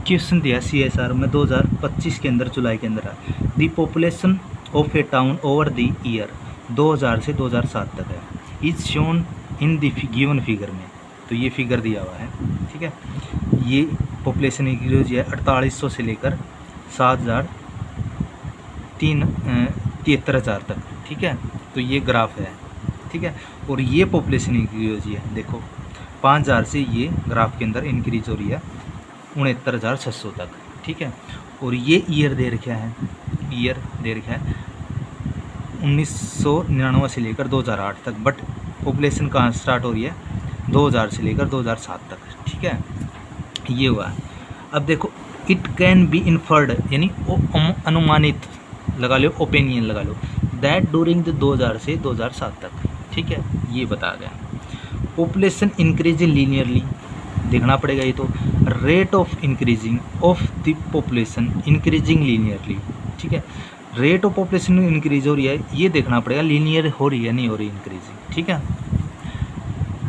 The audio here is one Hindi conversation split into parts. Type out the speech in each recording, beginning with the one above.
क्वेश्चन दिया CSR में 2025 के अंदर, जुलाई के अंदर, the population of A town over the year 2000 से 2007 तक है, is shown in the given figure में। तो ये फिगर दिया हुआ है, ठीक है। ये पॉपुलेशन इंक्रीज है 4800 से लेकर 73,000 तक, ठीक है। तो ये ग्राफ है, ठीक है। और ये पॉपुलेशन इंक्रीज है, देखो 5000 से ये ग्राफ के अंदर इंक्रीज हो रही है 69,600 तक, ठीक है। और ये ईयर दे रखा है, ईयर दे रखा है 1999 से लेकर 2008 तक, बट पॉपुलेशन कहाँ स्टार्ट हो रही है 2000 से लेकर 2007 तक, ठीक है। ये हुआ। अब देखो इट कैन बी इन्फर्ड, यानी अनुमानित लगा लो, ओपिनियन लगा लो, दैट डूरिंग द 2000 से 2007 तक, ठीक है। ये बता गया पॉपुलेशन इंक्रीज लीनियरली, देखना पड़ेगा ये तो, rate of increasing of the population increasing linearly, ठीक है। रेट ऑफ पॉपुलेशन इंक्रीज हो रही है, ये देखना पड़ेगा लीनियर हो रही है नहीं हो रही इंक्रीजिंग, ठीक है।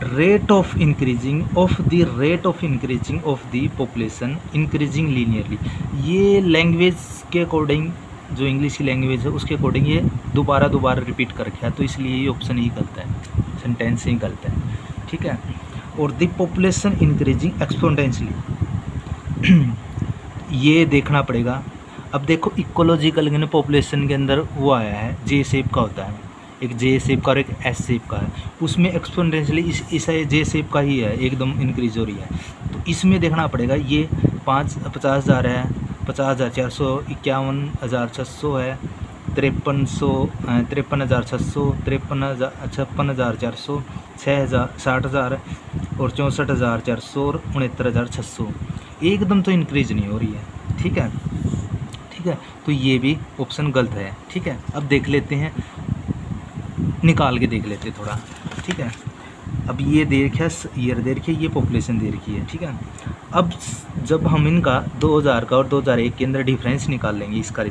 Rate of increasing of the population increasing linearly, ये लैंग्वेज के अकॉर्डिंग, जो इंग्लिश की लैंग्वेज है उसके अकॉर्डिंग ये दोबारा रिपीट कर रखा है, तो इसलिए ये ऑप्शन ही गलत है, सेंटेंस ही गलत है, ठीक है। और द पॉपुलेशन इंक्रीजिंग एक्सपोनेंशियली, ये देखना पड़ेगा। अब देखो इकोलॉजिकल पॉपुलेशन के अंदर वो आया है, जे शेप का होता है, एक जे शेप का और एक एस शेप का है, उसमें एक्सपोनेंशियली इस जे शेप का ही है, एकदम इंक्रीज हो रही है। तो इसमें देखना पड़ेगा ये 50,000 है, 50,400, 51,600 है, 53,600, 56,400, 60,000 और 64,400 और 69,600, एकदम तो इंक्रीज नहीं हो रही है, ठीक है, ठीक है। तो ये भी ऑप्शन गलत है, ठीक है। अब देख लेते हैं, निकाल के देख लेते थोड़ा, ठीक है। अब ये देखिए ईयर दे रखी है, ये पॉपुलेशन दे रखी है, ठीक है। अब जब हम इनका 2000 का और 2001 के अंदर डिफरेंस निकाल लेंगे इसका,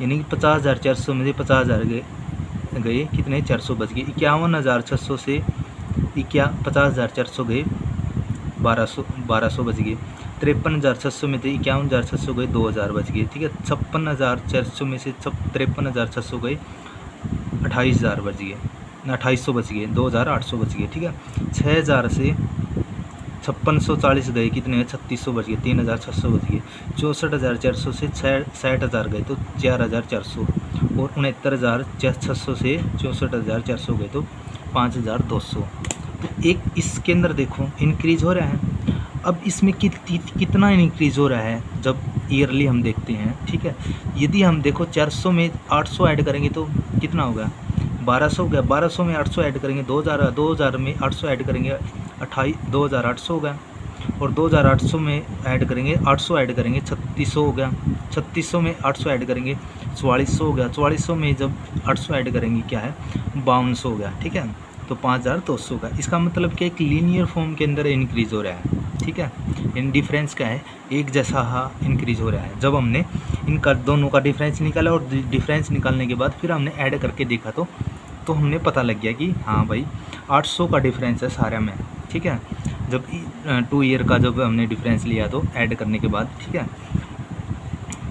यानी कि 50,400 में से 50,000 गए कितने, 400 बच गए, 51,600 से 50,400 गए 1200 बच गए, 53,600 में से 51,600 गए 2,000 बच गए, ठीक है। 56,400 में से 53,600 गए 28,000 बच गए, 2800 बच गए, 2,800 बच गए, ठीक है। 6,000 से 5640 गए कितने, 3600 बच गए, 3,600 बच गए, 64,400 से 60,000 गए तो 4,400, और 69,600 से 64,400 गए तो 5,200। तो एक इसके अंदर देखो इंक्रीज हो रहा है। अब इसमें कितना इंक्रीज हो रहा है जब ईयरली हम देखते हैं, ठीक है। यदि हम देखो 400 में 800 ऐड करेंगे तो कितना होगा, 1200 हो गया, 1200 में 800 ऐड करेंगे 2000 में 800 ऐड करेंगे 2,800 हो गया, और 2,800 में ऐड करेंगे 800 ऐड करेंगे 3,600 हो गया, 3,600 में 800 ऐड करेंगे 4,400 हो गया, 4,400 में जब 800 ऐड करेंगे क्या है 5,200 हो गया, ठीक है। तो 5,200 का, इसका मतलब कि एक लीनियर फॉर्म के अंदर इंक्रीज हो रहा है, ठीक है। इन डिफरेंस क्या है, एक जैसा इंक्रीज हो रहा है। जब हमने इनका दोनों का डिफरेंस निकाला और डिफरेंस निकालने के बाद फिर हमने ऐड करके देखा तो हमने पता लग गया कि हाँ भाई 800 का डिफरेंस है सारा में, ठीक है। जब 2 ईयर का जब हमने डिफरेंस लिया तो ऐड करने के बाद, ठीक है।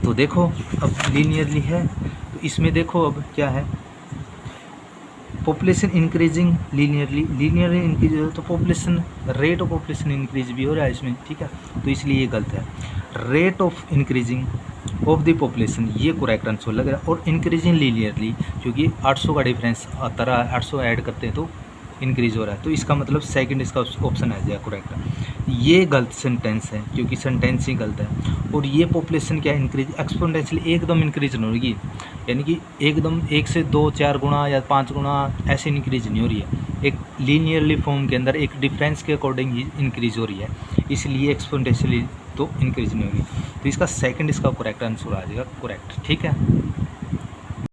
तो देखो अब लीनियरली है, तो इसमें देखो अब क्या है, पॉपुलेशन इंक्रीजिंग लीनियरली इंक्रीज हो तो population, rate of population increase भी हो रहा है इसमें, ठीक है। तो इसलिए ये गलत है। Rate of increasing of the population ये करेक्ट आंसर लग रहा है, और इंक्रीजिंग लीनियरली क्योंकि 800 का डिफरेंस आता रहा, 800 ऐड करते हैं तो इंक्रीज हो रहा है, तो इसका मतलब सेकंड इसका ऑप्शन आ जाएगा करेक्ट। ये गलत सेंटेंस है क्योंकि सेंटेंस ही गलत है। और ये पॉपुलेशन क्या इंक्रीज, एक्सपोनेंशियली एकदम इंक्रीज नहीं होगी, यानी कि एकदम 1 से 2 4 गुना या 5 गुना ऐसे इंक्रीज नहीं हो रही है, एक लीनियरली फॉर्म के अंदर एक डिफरेंस के अकॉर्डिंग ही इंक्रीज हो रही है, इसलिए एक्सपोनेंशियली तो इंक्रीज नहीं होगी। तो इसका सेकंड इसका करेक्ट आंसर आ जाएगा करेक्ट, ठीक है।